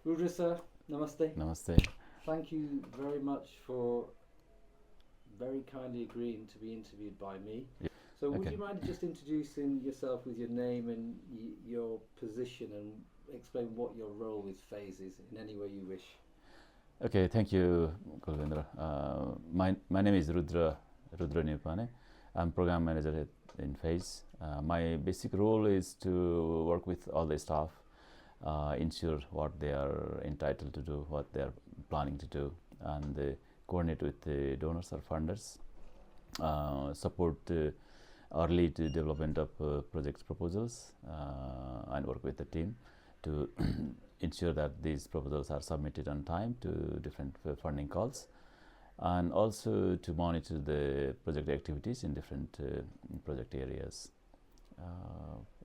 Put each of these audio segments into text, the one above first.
Rudra sir, namaste. Namaste. Thank you very much for very kindly agreeing to be interviewed by me. Yeah. So would Okay. you mind just introducing yourself with your name and your position, and explain what your role with FAZE is in any way you wish? Okay, thank you, Kulvendra. My name is Rudra Neupane. I'm program manager in FAZE. My basic role is to work with all the staff, ensure what they are entitled to do, what they are planning to do, and coordinate with the donors or funders, support early to development of project proposals, and work with the team to ensure that these proposals are submitted on time to different funding calls, and also to monitor the project activities in different project areas.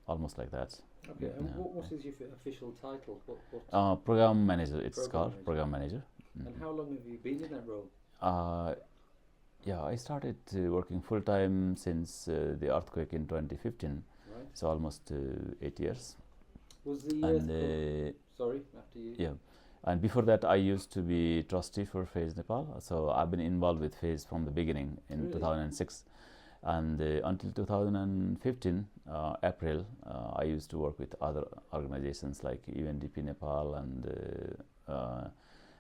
Almost like that. Okay, and what is your official title? Program manager, it's Program called manager. program manager. And how long have you been in that role? Yeah, I started working full time since the earthquake in 2015, Right. so almost 8 years. Was the And sorry, after you. yeah, and before that I used to be trustee for FAZE Nepal, so I've been involved with FAZE from the beginning in Really? 2006, and until 2015 April, I used to work with other organizations like UNDP Nepal and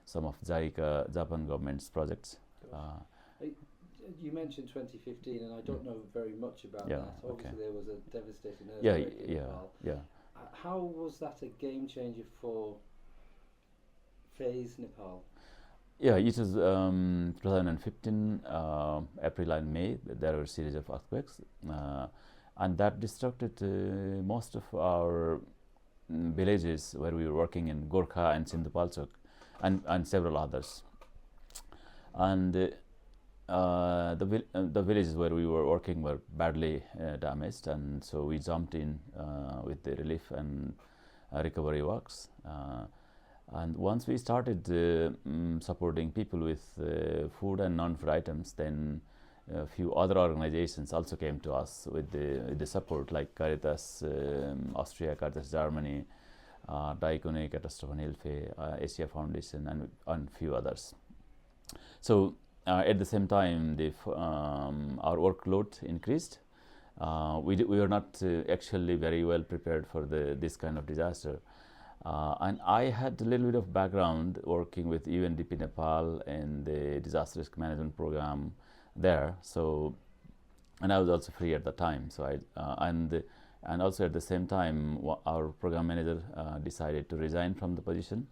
some of JICA, Japan government's projects. You mentioned 2015, and I don't know very much about Yeah, that. Obviously, okay. there was a devastating Yeah, earthquake in yeah, Nepal. yeah. How was that a game changer for FAZE Nepal? Yeah, it was 2015, April and May. There were a series of earthquakes, and that destructed most of our villages where we were working in Gorkha and Sindhupalchok, and several others. And the villages where we were working were badly damaged, and so we jumped in with the relief and recovery works. And once we started supporting people with food and non-food items, then a few other organizations also came to us with the support, like Caritas Austria, Caritas Germany, Diakone, Katastrophenhilfe, Asia Foundation, and few others. So at the same time, our workload increased. We were not actually very well prepared for this kind of disaster. And I had a little bit of background working with UNDP Nepal and the disaster risk management program there. So, and I was also free at the time. So and also at the same time, our program manager decided to resign from the position.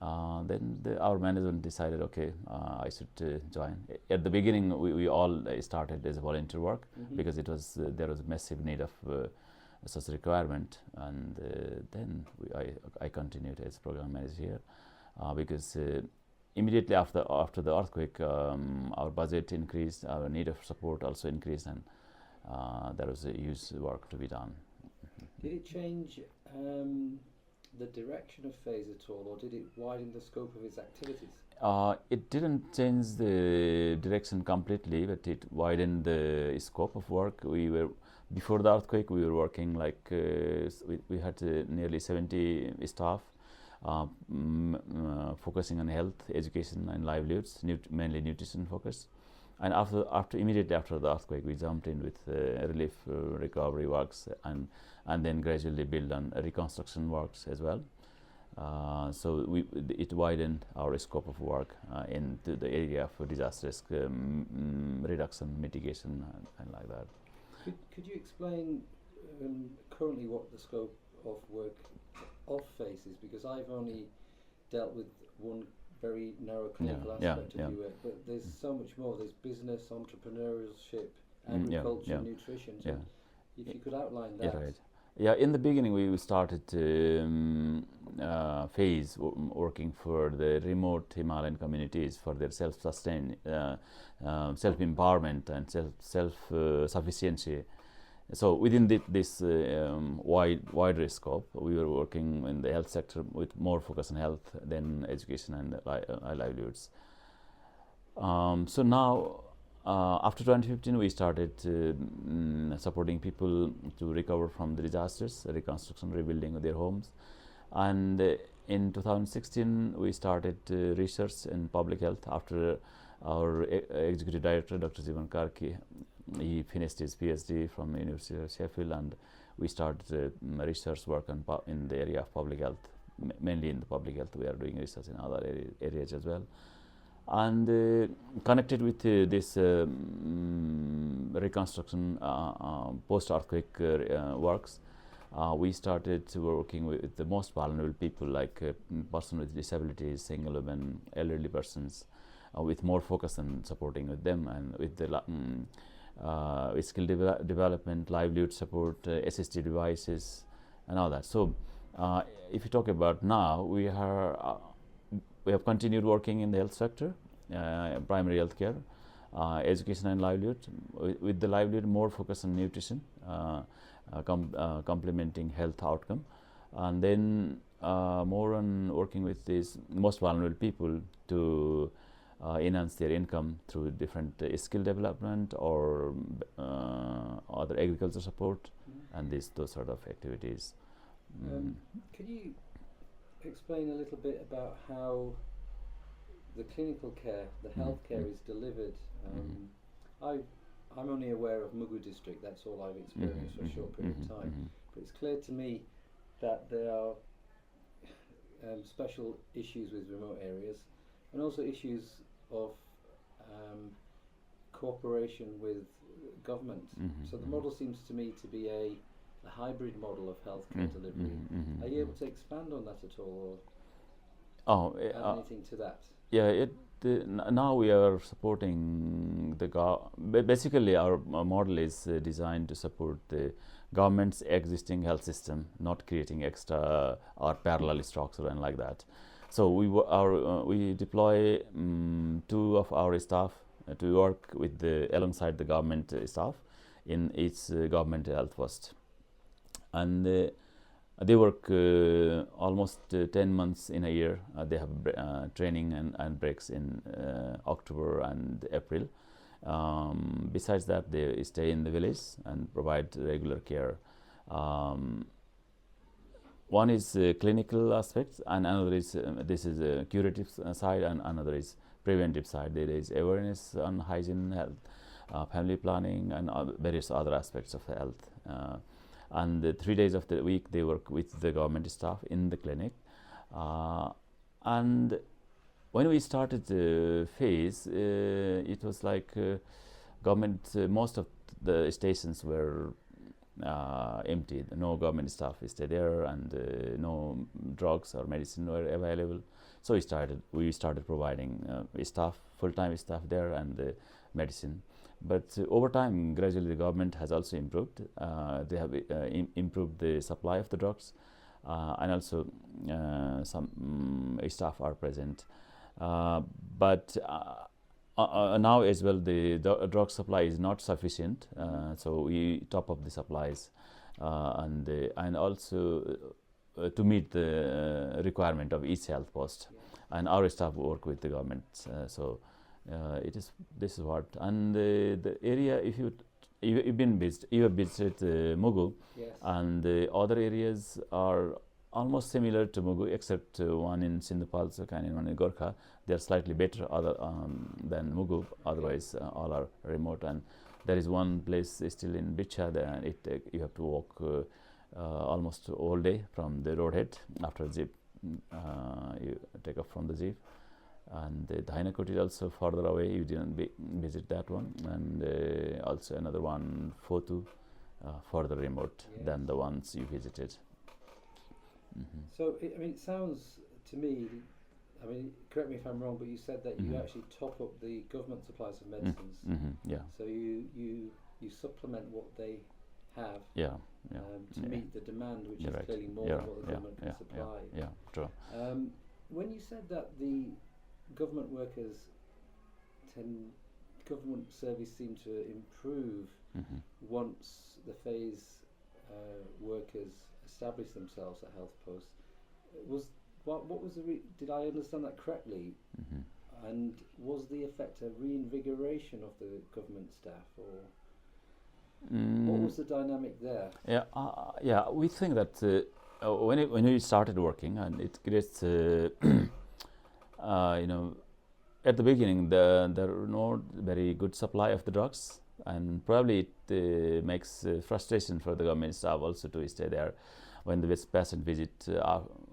Then our management decided, okay, I should join. At the beginning, we all started as volunteer work, because it was there was a massive need of such a requirement, and then I continued as program manager here, because immediately after the earthquake, our budget increased, our need of support also increased, and there was a huge work to be done. Did it change the direction of FAZE at all, or did it widen the scope of its activities? It didn't change the direction completely, but it widened the scope of work. Before the earthquake, we were working like we had nearly 70 staff, focusing on health, education, and livelihoods, mainly nutrition focus. And immediately after the earthquake, we jumped in with relief recovery works, and then gradually build on reconstruction works as well. So it widened our scope of work into the area of disaster risk reduction, mitigation, and like that. Could you explain currently what the scope of work of FACE is? Because I've only dealt with one very narrow clinical aspect of your work, but there's so much more. There's business, entrepreneurship, agriculture, nutrition. So if you could outline that. Yeah, right. Yeah, in the beginning we started FAZE working for the remote Himalayan communities for their self-sustain, self-empowerment and self-sufficiency. So within this wider scope, we were working in the health sector with more focus on health than education and livelihoods. So now, after 2015, we started supporting people to recover from the disasters, reconstruction, rebuilding of their homes, and in 2016, we started research in public health after our executive director, Dr. SIDDNPKA, he finished his PhD from the University of Sheffield, and we started research work in the area of public health, mainly in the public health. We are doing research in other areas as well. And connected with this reconstruction post-earthquake works, we started working with the most vulnerable people, like persons with disabilities, single women, elderly persons, with more focus on supporting with them, and with the with skill development, livelihood support, assistive devices, and all that. So, if you talk about now, we have continued working in the health sector, primary health care, education and livelihood. With the livelihood, more focus on nutrition, complementing health outcome, and then more on working with these most vulnerable people to enhance their income through different skill development or other agriculture support, and those sort of activities. Could you explain a little bit about how the clinical care, the health care is delivered? I'm only aware of Mugu district, that's all I've experienced for a short period of time, but it's clear to me that there are special issues with remote areas, and also issues of cooperation with government. So the model seems to me to be a hybrid model of healthcare delivery. Are you able to expand on that at all, or add anything to that? Yeah, now we are supporting the basically our model is designed to support the government's existing health system, not creating extra or parallel structure and like that. So we deploy 2 of our staff to work with alongside the government staff in each government health post, and they work almost 10 months in a year. They have training and breaks in October and April. Besides that, they stay in the village and provide regular care. One is clinical aspects, and another is this is a curative side, and another is preventive side. There is awareness on hygiene, health, family planning, and various other aspects of health. And the 3 days of the week they work with the government staff in the clinic. And when we started the phase, it was like government, most of the stations were empty. No government staff stayed there, and no drugs or medicine were available. So we started providing staff, full-time staff there, and medicine. But over time, gradually the government has also improved. They have improved the supply of the drugs, and also some staff are present. But now as well, the drug supply is not sufficient, so we top up the supplies, and also to meet the requirement of each health post. And our staff work with the government, so this is what. And the area, if you have visited Mugu, Yes. and the other areas are almost similar to Mugu, except one in Nepal, and one in Gorkha. They are slightly better than Mugu. Otherwise, all are remote. And there is one place still in Bicha, and you have to walk almost all day from the roadhead. After jeep, you take off from the jeep. And the Dhainakot is also further away. You didn't visit that one. And also another one, Fotu, further remote than the ones you visited. So, it sounds to me, correct me if I'm wrong, but you said that you actually top up the government supplies of medicines. Yeah. So you supplement what they have to meet the demand, which is clearly more than what the government can supply. Yeah, true. When you said that the government workers government service seem to improve once the phase workers establish themselves at health posts, what was did I understand that correctly? And was the effect a reinvigoration of the government staff, or what was the dynamic there? We think that when we started working, and it creates, at the beginning, there were no very good supply of the drugs, and probably it makes frustration for the government staff also to stay there when the patient visit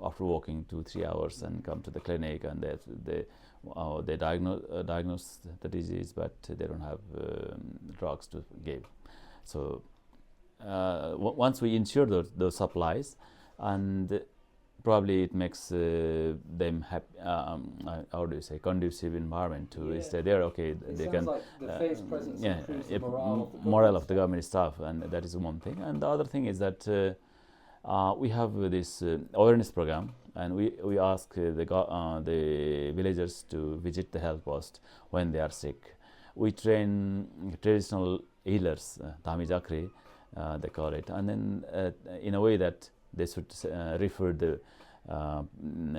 after walking 2-3 hours and come to the clinic, and they diagnose the disease, but they don't have drugs to give. So once we ensure those supplies, and probably it makes them happy, how do you say, conducive environment to stay there. Okay, it they sounds can. Like the phase presence improves the morale of the government staff, and that is one thing. And the other thing is that we have this awareness program, and we ask the villagers to visit the health post when they are sick. We train traditional healers, Dhami Jakri, they call it, and then in a way that they should refer the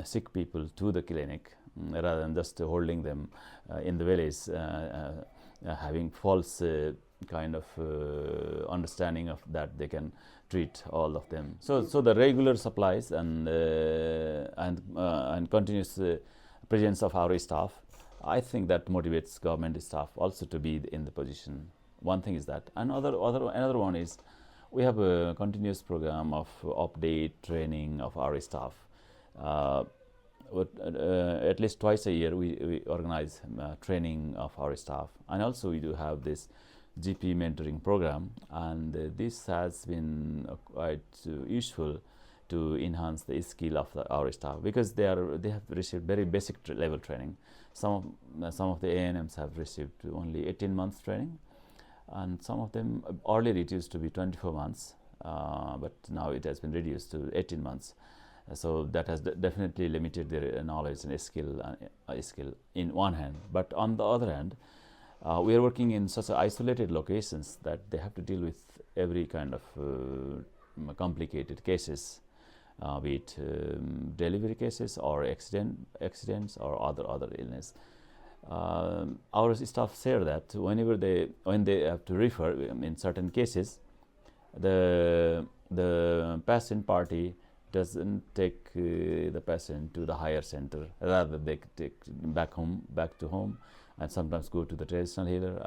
sick people to the clinic rather than just holding them in the village, having false kind of understanding of that they can treat all of them. So the regular supplies and continuous presence of our staff, I think that motivates government staff also to be in the position. One thing is that. Another one is we have a continuous program of update training of our staff. At least twice a year we organize training of our staff, and also we do have this GP mentoring program, and this has been quite useful to enhance the skill of our staff, because they have received very basic level training. Some of the ANMs have received only 18 months training, and some of them earlier it used to be 24 months, but now it has been reduced to 18 months. So that has definitely limited their knowledge and skill in one hand. But on the other hand, we are working in such isolated locations that they have to deal with every kind of complicated cases, be it delivery cases or accidents or other illness. Our staff share that when they have to refer in certain cases, the patient party doesn't take the patient to the higher center. Rather, they take back to home, and sometimes go to the traditional healer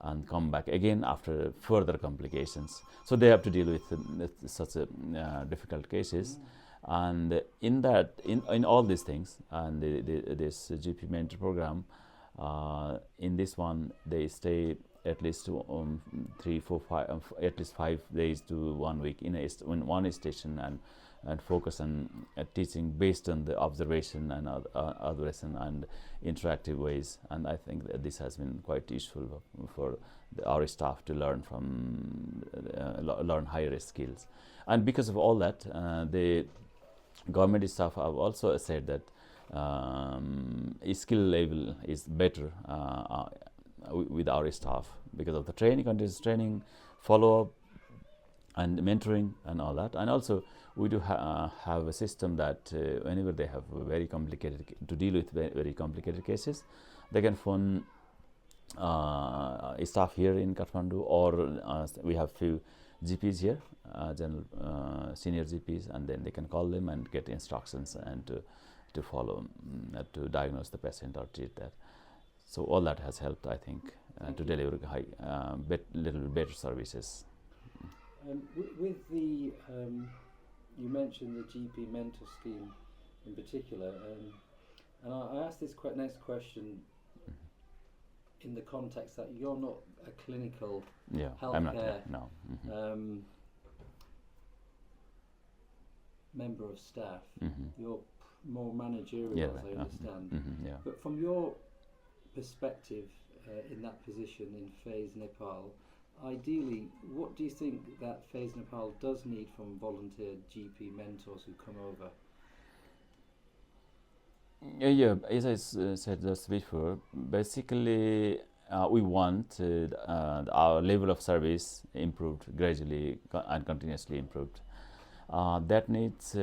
and come back again after further complications. So they have to deal with such difficult cases. And in all these things, and this GP mentor program, in this one they stay at least 3, 4, 5, at least 5 days to 1 week in one station, and focus on teaching based on the observation and observation and interactive ways. And I think that this has been quite useful for our staff to learn higher skills. And because of all that, the government staff have also said that skill level is better with our staff because of the training, continuous training, follow-up, and mentoring, and all that. And also, we do have a system that whenever they have very complicated to deal with very complicated cases, they can phone staff here in Kathmandu, or we have few GPs here, general senior GPs, and then they can call them and get instructions and to follow, to diagnose the patient or treat that. So all that has helped, I think, to deliver little better services. With the you mentioned the GP mentor scheme in particular, and I asked this next question in the context that you're not a clinical healthcare I'm not, no. member of staff. You're more managerial, as I understand. But from your perspective in that position in Phase Nepal, ideally, what do you think that Phase Nepal does need from volunteer GP mentors who come over? As I said just before, basically we want our level of service improved gradually and continuously improved. That needs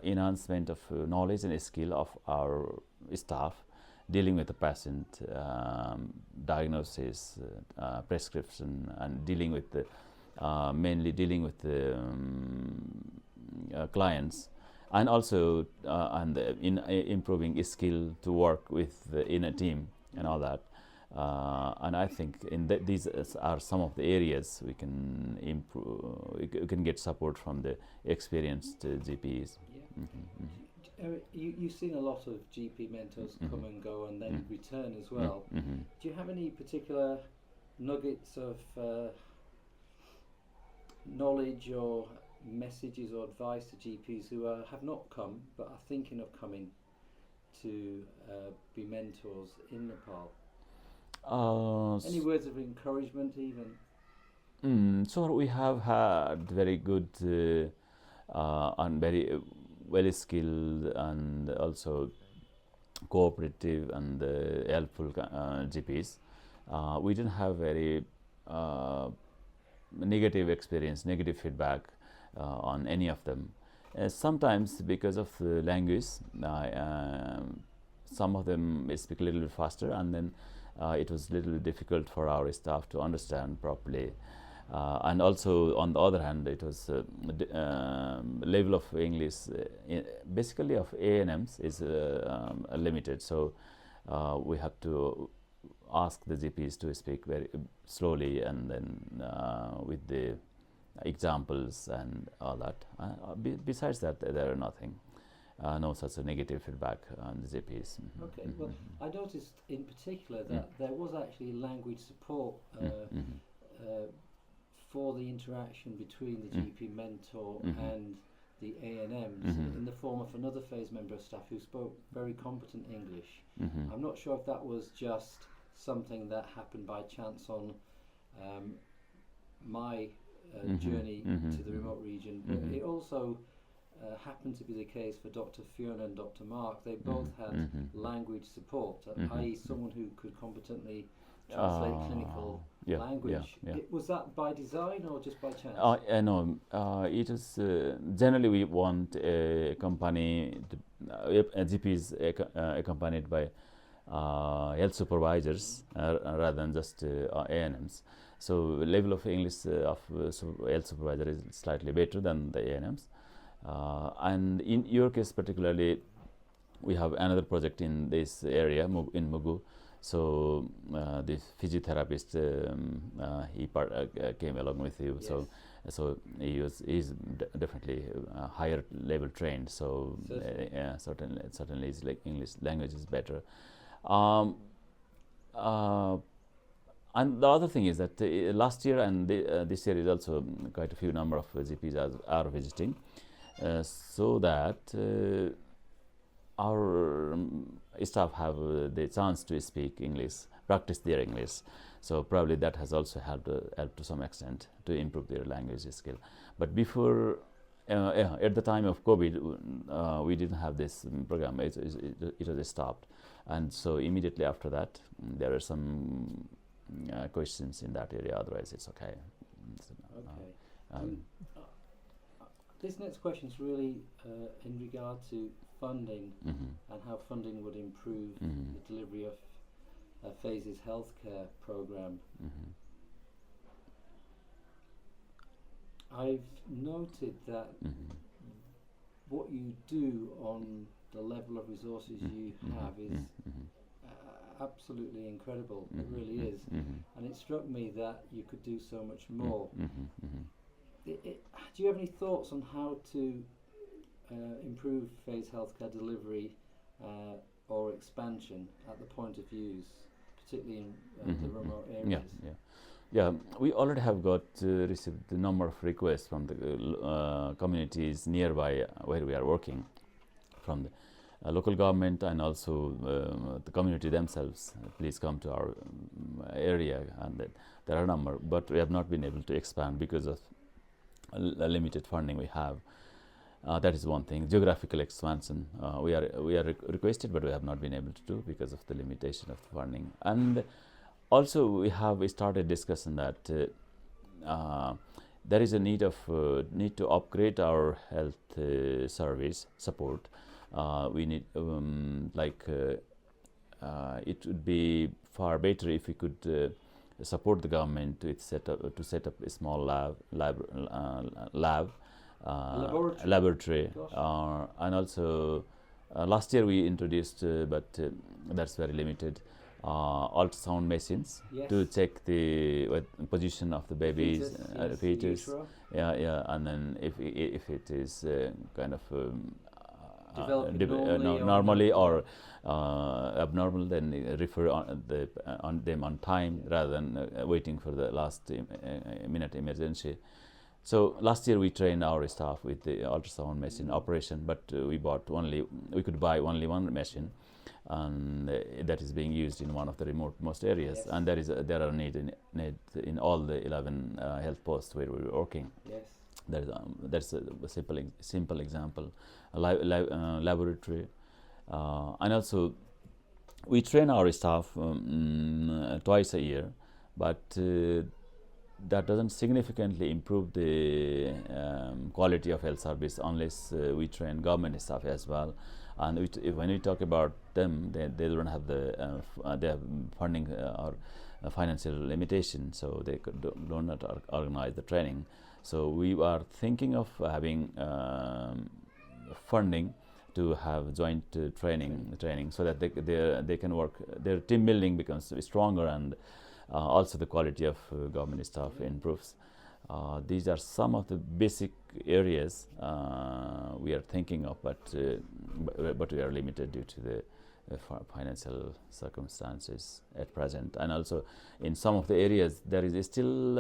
enhancement of knowledge and skill of our staff, dealing with the patient, diagnosis, prescription, and dealing with the mainly dealing with the clients, and also in improving skill to work with in a team and all that. And I think these are some of the areas we can improve. We can get support from the experienced GPs. Yeah. You've seen a lot of GP mentors come and go and then return as well. Do you have any particular nuggets of knowledge or messages or advice to GPs who have not come but are thinking of coming to be mentors in Nepal? Any words of encouragement even? So we have had very good and very well skilled and also cooperative and helpful GPs. We didn't have very negative experience, negative feedback on any of them. Sometimes because of the language, some of them speak a little bit faster, and then it was a little bit difficult for our staff to understand properly. And also, on the other hand, it was level of English, basically of A&Ms, is limited. So we have to ask the GPs to speak very slowly, and then with the examples and all that. Besides that, there are nothing. No such a negative feedback on the GPs. Okay, well, I noticed in particular that there was actually language support for the interaction between the GP mentor and the A&Ms in the form of another phase member of staff who spoke very competent English. I'm not sure if that was just something that happened by chance on my journey to the remote region, but it also happened to be the case for Dr. Fiona and Dr. Mark. They both had language support, i.e. someone who could competently translate clinical language. Was that by design or just by chance? No, it is generally we want a company, GPs accompanied by health supervisors rather than just A&Ms. So level of English of health supervisor is slightly better than the A&Ms. And in your case particularly, we have another project in this area in Mugu. So this physiotherapist he came along with you. Yes. So he's definitely higher level trained. So certainly his English language is better. And the other thing is that last year and this year is also quite a few number of GPs are visiting, so that our staff have the chance to speak English, practice their English. So probably that has also helped to some extent to improve their language skill. But before, at the time of COVID, we didn't have this program. It was stopped, and so immediately after that, there are some questions in that area. Otherwise, it's okay. This next question is really in regard to funding and how funding would improve the delivery of Phase's healthcare program. I've noted that what you do on the level of resources you have is absolutely incredible. It really is. And it struck me that you could do so much more. Do you have any thoughts on how to improve phase healthcare delivery or expansion at the point of use, particularly in the remote areas? Yeah, we already have got received a number of requests from the communities nearby where we are working, from the local government and also the community themselves. Please come to our area, and there are a number, but we have not been able to expand because of limited funding we have. That is one thing. Geographical expansion, we are requested, but we have not been able to do because of the limitation of the funding. And also we started discussing that there is a need to upgrade our health service support. We need it would be far better if we could support the government to set up a small laboratory, and also last year we introduced, but that's very limited, ultrasound machines to check the position of the babies, fetus, and then if it is kind of normally or abnormal, then refer on them on time rather than waiting for the last minute emergency. So last year we trained our staff with the ultrasound machine operation, but we could buy only one machine, and that is being used in one of the remote-most areas, and there are need in all the 11 health posts where we were working. That's a simple example. A laboratory, and also we train our staff twice a year, but that doesn't significantly improve the quality of health service unless we train government staff as well. And when we talk about them, they don't have the they have funding or financial limitation, so they do not organize the training. So we are thinking of having funding to have joint training, so that they can work. Their team building becomes stronger, and also the quality of government staff improves. These are some of the basic areas we are thinking of, but we are limited due to the financial circumstances at present. And also in some of the areas there is still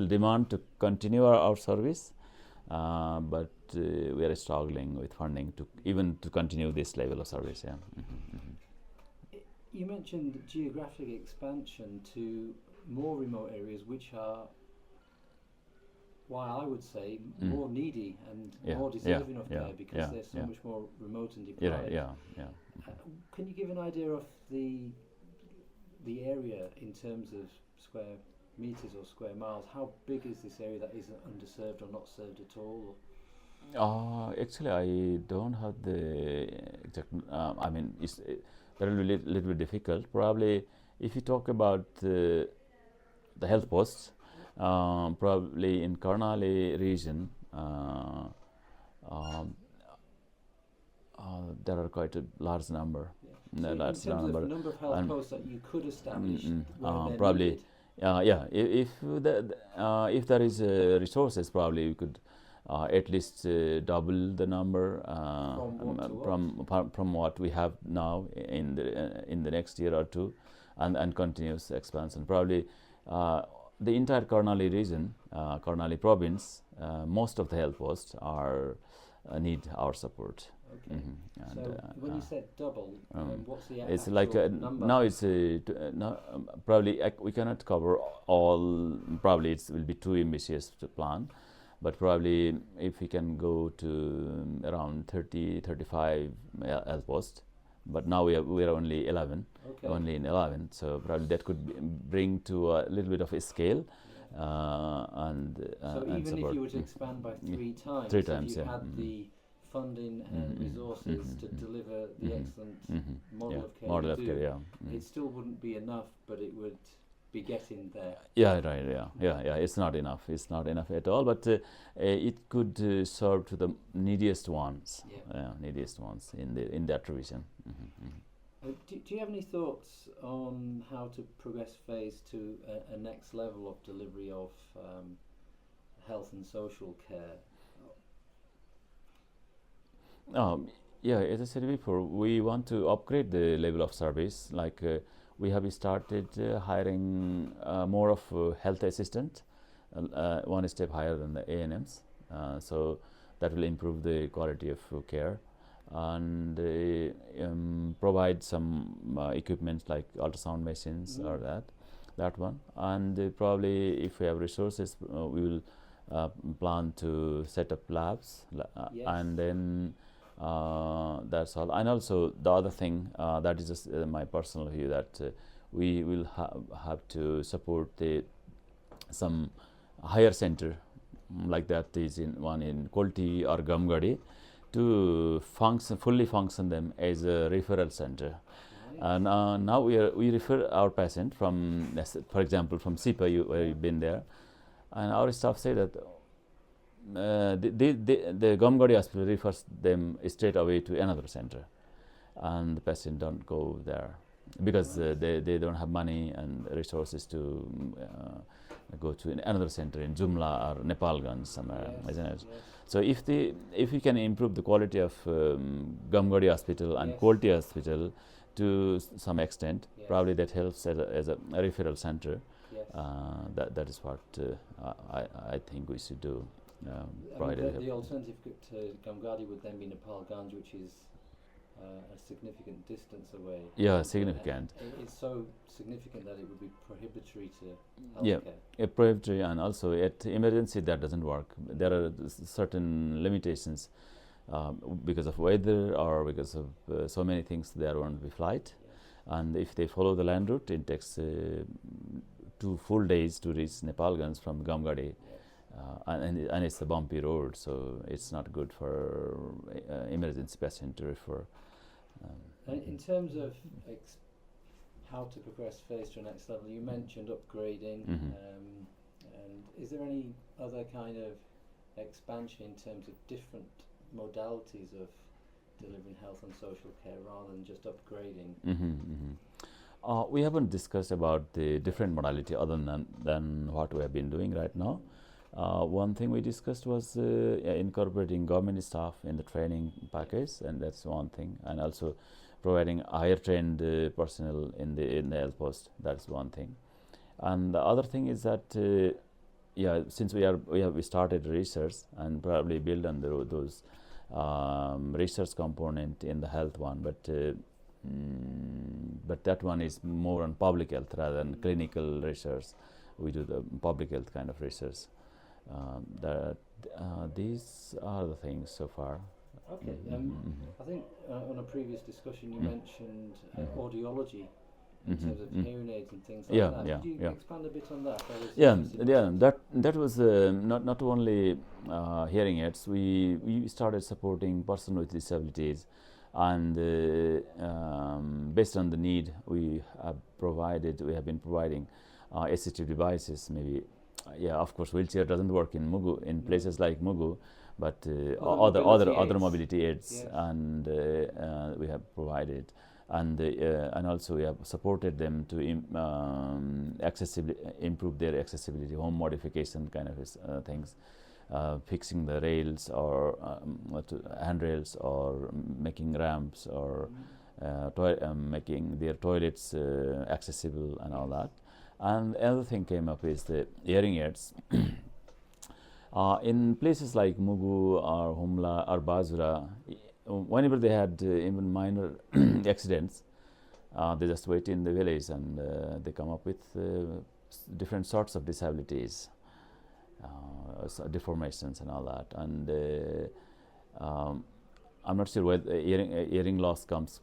demand to continue our service, but we are struggling with funding to continue this level of service. You mentioned geographic expansion to more remote areas, which are, why I would say, more needy and more deserving of care, because they're so much more remote and deprived. Can you give an idea of the area in terms of square meters or square miles? How big is this area that is underserved or not served at all? Actually, I don't have the exact. I mean, it's that will be a little bit difficult. Probably, if you talk about the health posts, probably in Karnali region, there are quite a large number. So in terms of the number of health posts that you could establish, probably, if there is resources, probably we could at least double the number from what we have now in the next year or two, and continuous expansion. Probably the entire Karnali region, Karnali province, most of the health posts need our support. Okay. So when you said double, what's the it's actual like number? now it's probably we cannot cover all. Probably it will be too ambitious to plan, but probably if we can go to around 30-35 health posts, but now we are only 11, only in 11, so probably that could bring to a little bit of a scale, and so even support. if you were to expand by three times, if you had the funding and resources to deliver the excellent model of care, it still wouldn't be enough, but it would be getting there. It's not enough. It's not enough at all. But it could serve to the neediest ones. Neediest ones in that region. Do you have any thoughts on how to progress phase to a next level of delivery of health and social care? As I said before, we want to upgrade the level of service. Like we have started hiring more of health assistant, one step higher than the ANMs. So that will improve the quality of care, and provide some equipment like ultrasound machines or that one. And probably if we have resources, we will plan to set up labs, and then that's all. And also the other thing, that is just my personal view, that we will have to support some higher center like that is one in Kolti or Gamgadi, to fully function them as a referral center. And now we refer our patient from, for example, from SIPA, where you've been there, and our staff say that the Kamaladi hospital refers them straight away to another center, and the patient don't go there because they don't have money and resources to go to another center in Jumla or Nepal somewhere, isn't it? Yes. So if we can improve the quality of Kamaladi hospital and quality hospital to some extent, probably that helps as a referral center. Yes. That is what I think we should do. The alternative to Kamaladi would then be Nepal, which is a significant distance away. Yeah, significant. It's so significant that it would be prohibitory to healthcare. Yeah, prohibitory, and also at emergency that doesn't work. There are certain limitations because of weather or because of so many things. There won't be flight, and if they follow the land route, it takes 2 full days to reach Nepalganj from Kamaladi. And it's a bumpy road, so it's not good for emergency patient to refer. In terms of how to progress phase to the next level, you mentioned upgrading, and is there any other kind of expansion in terms of different modalities of delivering health and social care rather than just upgrading? We haven't discussed about the different modality other than what we have been doing right now. One thing we discussed was incorporating government staff in the training package, and that's one thing, and also providing higher trained personnel in the health post. That's one thing, and the other thing is that since we started research and probably build on those research component in the health one, but that one is more on public health rather than clinical research. We do the public health kind of research. These are the things so far. Okay. I think on a previous discussion you mentioned audiology in terms of hearing aids and things like that. Could you expand a bit on that? That was not only hearing aids. We started supporting persons with disabilities, and based on the need, we have been providing assistive devices. Maybe, of course, wheelchair doesn't work in Mugu, in places like Mugu, but other mobility aids, and we have provided, and also we have supported them to improve their accessibility, home modification kind of things, fixing the rails or handrails, or making ramps, or making their toilets accessible and all that. And another thing came up is the hearing aids. In places like Mugu or Humla or Bazura, whenever they had even minor accidents, they just wait in the village, and they come up with different sorts of disabilities, deformations and all that. And I'm not sure whether hearing loss comes,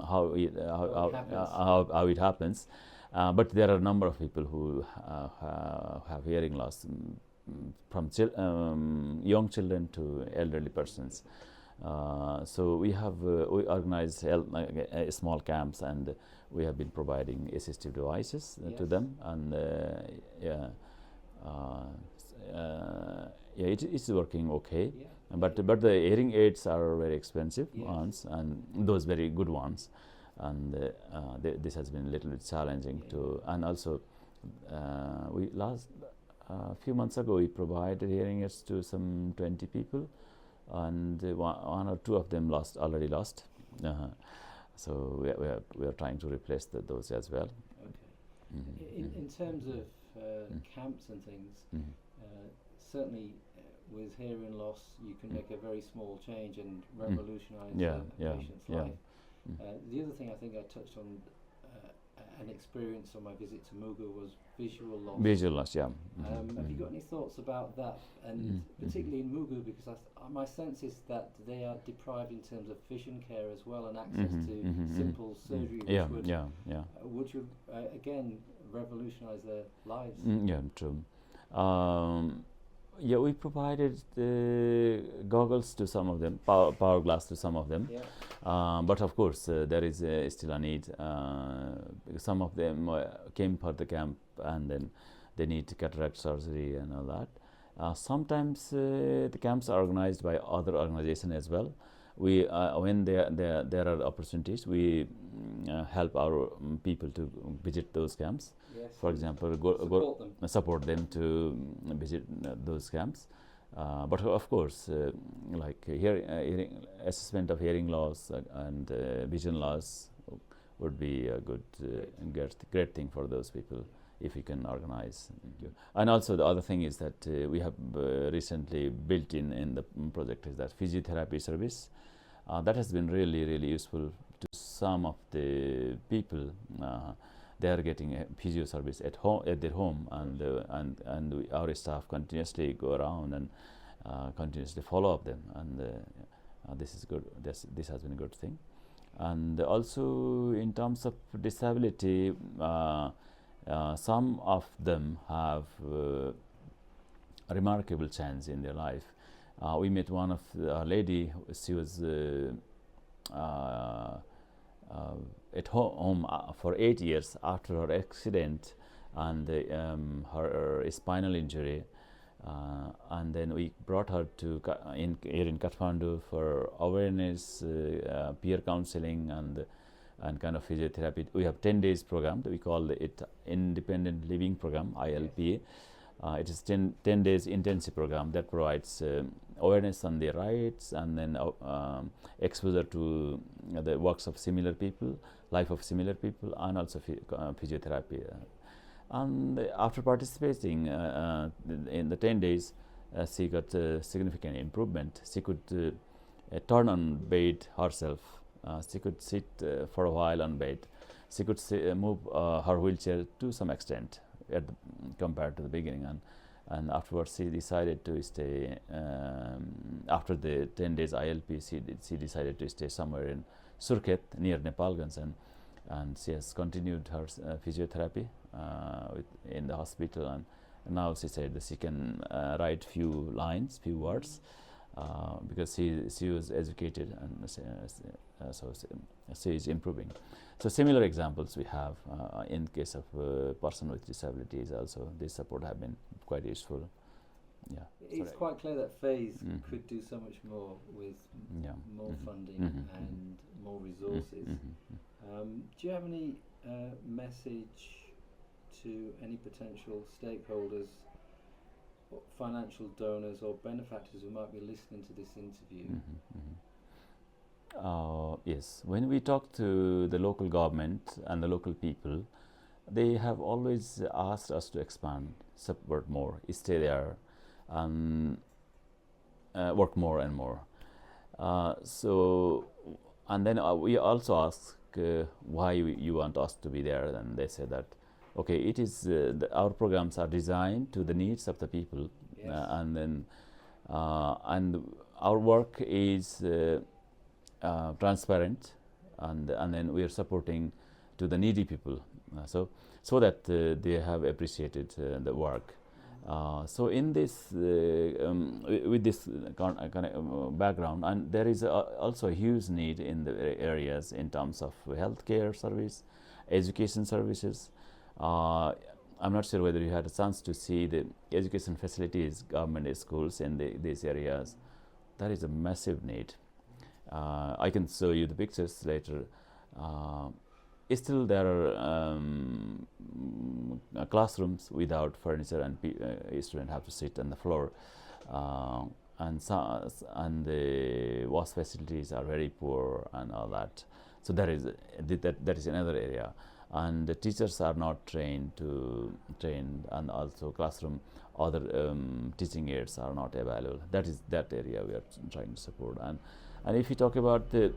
how it happens. But there are a number of people who have hearing loss, from young children to elderly persons. So we organized small camps, and we have been providing assistive devices to them, and it is working okay. But the hearing aids are very expensive ones, and those very good ones. And this has been a little bit challenging to, and also a few months ago we provided hearing aids to some 20 people, and one or two of them already lost. So we are trying to replace those as well. Okay. In terms of camps and things, certainly with hearing loss you can make a very small change and revolutionise a patient's life. The other thing I think I touched on, an experience on my visit to Mugu, was visual loss. Visual loss, yeah. Have you got any thoughts about that, and particularly in Mugu, because my sense is that they are deprived in terms of vision care as well, and access to simple surgery, which would again revolutionise their lives. True. Yeah, we provided goggles to some of them, power glass to some of them. Yeah. But of course, there is still a need. Because some of them came for the camp and then they need cataract surgery and all that. Sometimes the camps are organized by other organizations as well. We, when there are opportunities, we help our people to visit those camps. Yes. For example, support them to visit those camps. But of course, like assessment of hearing loss and vision loss would be a good, great thing for those people if we can organize. And also the other thing is that we have recently built in the project is that physiotherapy service. That has been really, really useful to some of the people. They are getting a physio service at home, at their home, and our staff continuously go around and continuously follow up them, and this is good. This has been a good thing. And also in terms of disability, some of them have a remarkable chance in their life. We met one of a lady. She was at home for 8 years after her accident and her spinal injury, and then we brought her to here in Kathmandu for awareness, peer counseling, and kind of physiotherapy. We have 10 days program that we call it Independent Living Program, ILPA. It is 10 days intensive program that provides awareness on their rights and then exposure to the works of similar people, life of similar people, and also physiotherapy. And after participating in the 10 days, she got significant improvement. She could turn on bed herself. She could sit for a while on bed. She could move her wheelchair to some extent compared to the beginning, and afterwards she decided to stay. After the 10 days ILP, she decided to stay somewhere in Surkhet near Nepal, and she has continued her physiotherapy in the hospital, and now she said that she can write few words because she was educated, and so she is improving. So similar examples we have in case of person with disabilities. Also, this support have been quite useful. Yeah, it's quite clear that phase could do so much more with more funding and more resources. Do you have any message to any potential stakeholders, financial donors or benefactors who might be listening to this interview? Yes, when we talk to the local government and the local people, they have always asked us to expand, support more, stay there, and work more and more. And then we also ask why you want us to be there, and they say that okay, it is our programs are designed to the needs of the people. Yes. And then and our work is transparent, and then we are supporting to the needy people, so that they have appreciated the work. So in this with this kind of background, and there is also a huge need in the areas in terms of healthcare service, education services. I'm not sure whether you had a chance to see the education facilities, government schools in these areas. That is a massive need. I can show you the pictures later. Still there are classrooms without furniture, and students have to sit on the floor, and the wash facilities are very poor and all that. So that is another area, and the teachers are not trained, and also classroom other teaching aids are not available. That is that area we are trying to support. And if you talk about the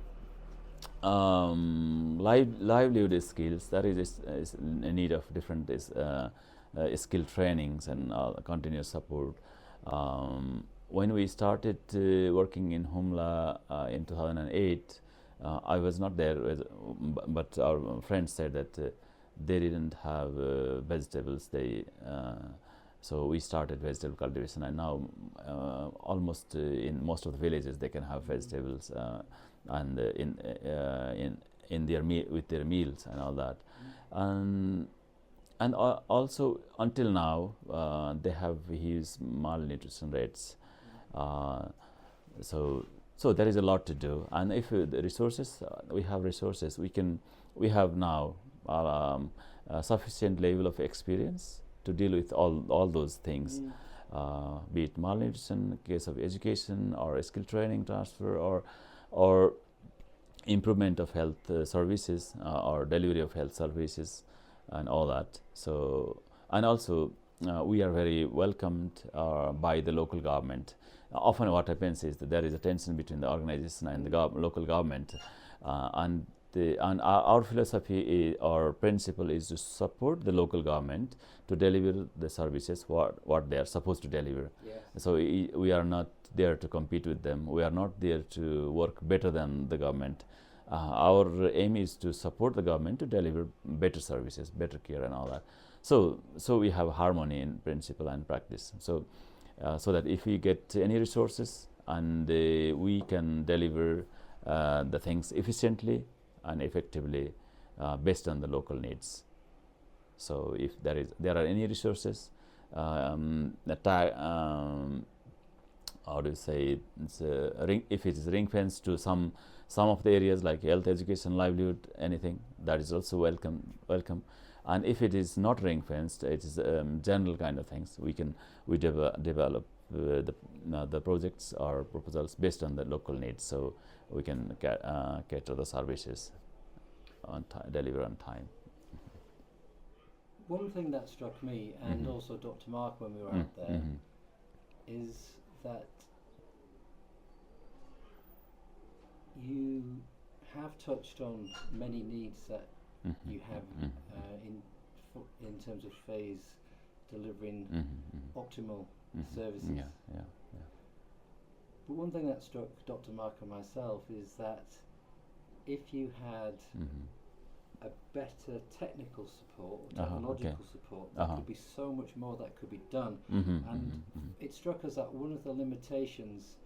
livelihood skills, that is a need of different skill trainings and continuous support. When we started working in Humla in 2008, I was not there, but our friends said that they didn't have vegetables. So we started vegetable cultivation, and now almost in most of the villages they can have vegetables and in their with their meals and all that, and also until now they have huge malnutrition rates. So there is a lot to do, and if the resources we have resources, we have now a sufficient level of experience to deal with all those things, be it malnutrition, case of education, or skill training transfer, or improvement of health services, or delivery of health services, and all that. So, and also we are very welcomed by the local government. Often what happens is that there is a tension between the organization and the local government, and our philosophy or principle is to support the local government to deliver the services what they are supposed to deliver. Yes. So we are not there to compete with them. We are not there to work better than the government. Our aim is to support the government to deliver better services, better care, and all that. So we have harmony in principle and practice. So that if we get any resources and we can deliver the things efficiently and effectively based on the local needs. So if there are any resources, how do you say, if it is ring fenced to some of the areas like health, education, livelihood, anything, that is also welcome. And if it is not ring fenced, it is general kind of things, we develop the projects or proposals based on the local needs, so we can cater the services on time, deliver on time. One thing that struck me, and also Dr. Mark when we were out there, is that you have touched on many needs that you have in terms of phase delivering optimal services. Yeah. But one thing that struck Dr. Mark and myself is that if you had a better technical support, technological support, there could be so much more that could be done. And it struck us that one of the limitations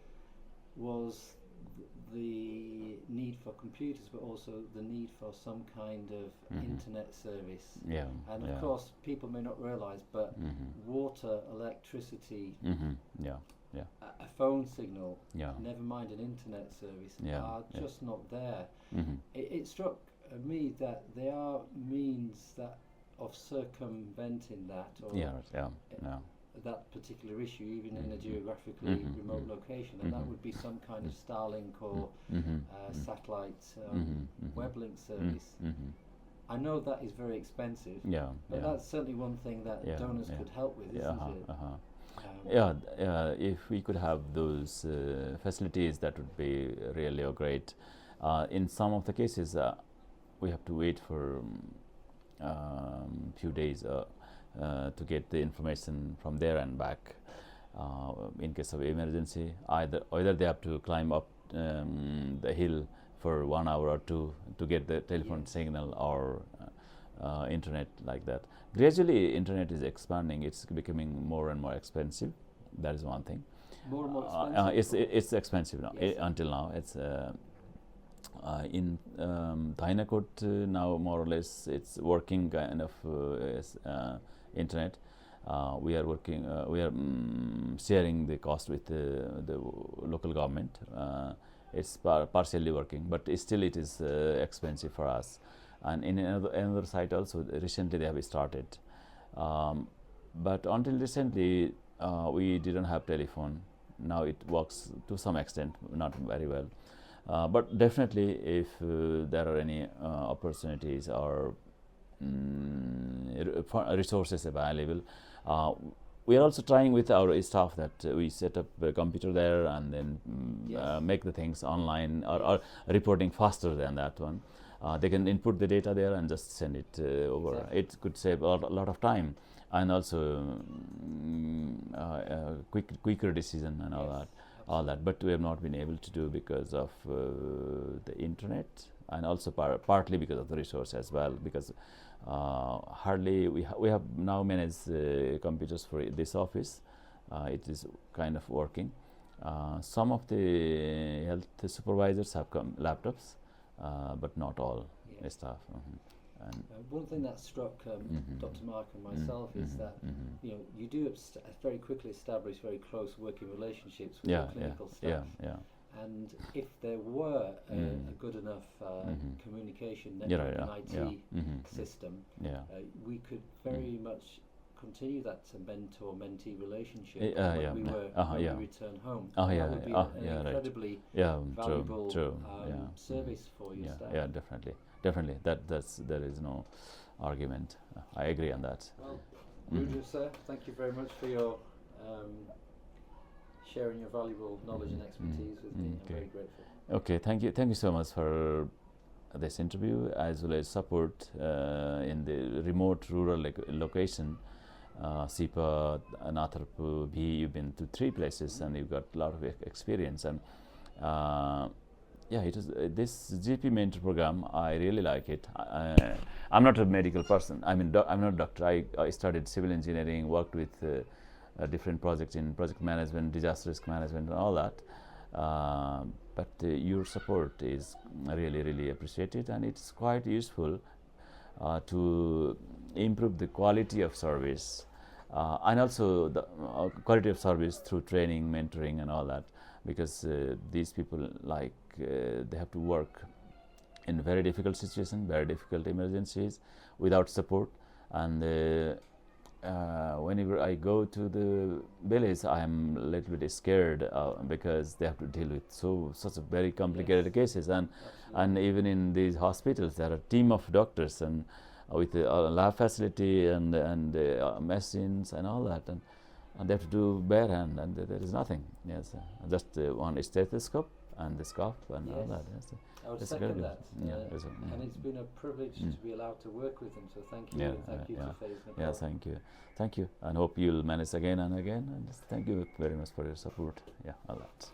was the need for computers, but also the need for some kind of internet service. Yeah. And of course, people may not realise, but water, electricity, a phone signal, never mind an internet service, are just not there. It struck me that there are means that of circumventing that, or that particular issue, even in a geographically remote location, and that would be some kind of Starlink or satellite web link service. I know that is very expensive, but that's certainly one thing that donors could help with, isn't it? If we could have those facilities, that would be really great. In some of the cases, we have to wait for few days to get the information from there and back. In case of emergency, either they have to climb up the hill for 1 hour or two to get the telephone signal, or internet like that. Gradually, internet is expanding. It's becoming more and more expensive. That is one thing. More and more expensive. It's expensive now. Until now, it's in Thainakot now more or less it's working kind of internet. We are working. We are sharing the cost with the local government. It's partially working, but still it is expensive for us. And in another site also, recently they have started. But until recently, we didn't have telephone. Now it works to some extent, not very well. But definitely, if there are any opportunities or resources available, we are also trying with our staff that we set up a computer there and then make the things online or reporting faster than that one. They can input the data there and just send it over. Exactly. It could save a lot of time, and also quicker decision and all that. But we have not been able to do because of the internet and also partly because of the resource as well, because hardly we have now managed computers for this office. It is kind of working. Some of the health supervisors have laptops, but not all staff. And one thing that struck Dr. Mark and myself is that you do very quickly establish very close working relationships with the clinical staff. And if there were a good enough communication network and IT system, we could very much continue that mentor-mentee relationship when we return home. That would be an incredibly valuable service for your staff. Yeah, definitely. There is no argument. I agree on that. Well, Rudra, sir, thank you very much for your sharing your valuable knowledge and expertise with me. I'm very grateful. Okay, thank you so much for this interview, as well as support in the remote rural location. SIPA, Natharpu, B, you've been to 3 places and you've got a lot of experience. And it is this GP mentor program. I really like it. I'm not a medical person. I'm not a doctor. I studied civil engineering, worked with different projects in project management, disaster risk management, and all that. But your support is really appreciated, and it's quite useful to improve the quality of service, and also the quality of service through training, mentoring, and all that, because these people they have to work in very difficult situations, very difficult emergencies without support. And whenever I go to the village, I'm a little bit scared because they have to deal with such a very complicated cases, and even in these hospitals there are a team of doctors and with a lab facility and machines and all that, and they have to do bare hand, and there is nothing. Yes, just one stethoscope and the scarf and all that. Yes. I would second that. And it's been a privilege to be allowed to work with him. So thank you, and thank you to Nepal. Thank you, and hope you'll manage again and again. And thank you very much for your support. All that.